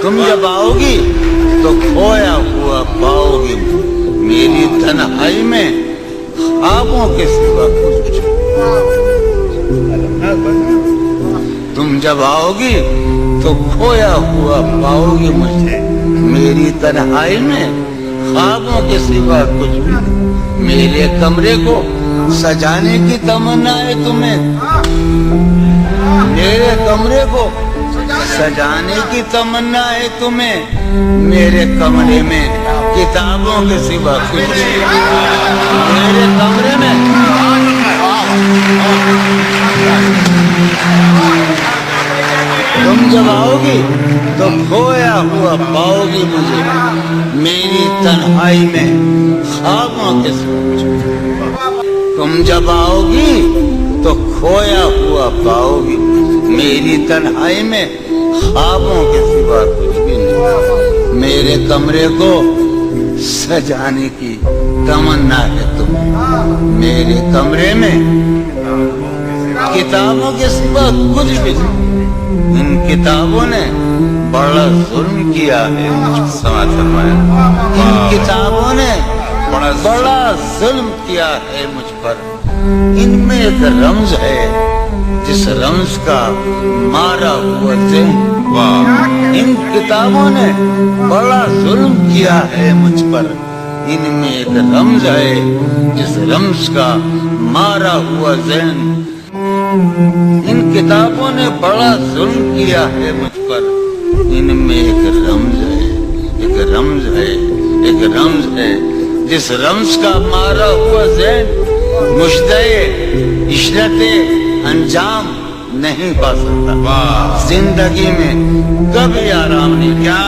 تم جب آؤ گی تو کھویا ہوا پاؤ گی میری تنہائی میں خوابوں کے سوا کچھ. تم جب آؤ گی تو کھویا ہوا پاؤ گی مجھے میری تنہائی میں خوابوں کے سوا کچھ بھی نہیں. میرے کمرے کو سجانے کی تمنا ہے تمہیں, میرے کمرے کو سجانے کی تمنا ہے تمہیں, میرے کمرے میں کتابوں کے سوا کچھ نہیں. میرے کمرے میں تم جب آؤ گی تو کھویا ہوا پاؤ گی مجھے میری تنہائی میں خوابوں کے سوا. تم جب آؤ گی تو کھویا ہوا پاؤ گی میری تنہائی میں خوابوں کے سوا کچھ بھی نہیں. میرے کمرے کو سجانے کی تمنا ہے تمہیں, میرے کمرے میں کتابوں کے سوا کچھ بھی نہیں. ان کتابوں نے بڑا ظلم کیا ہے مجھ پر. سماعت فرمایا. ان کتابوں نے بڑا ظلم کیا ہے مجھ پر. ان میں ایک رمز ہے جس رمز کا مارا ہوا ذہن. ان کتابوں نے بڑا ظلم کیا ہے مجھ پر. ان میں ایک رمز ہے جس رمز کا مارا ہوا ذہن. ان کتابوں نے بڑا ظلم کیا ہے مجھ پر. ان میں ایک رمز ہے, ایک رمز ہے, ایک رمز ہے جس رمز کا مارا ہوا ذہن مشتاق عشرت انجام نہیں پا سکتا. زندگی میں کبھی آرام نہیں. کیا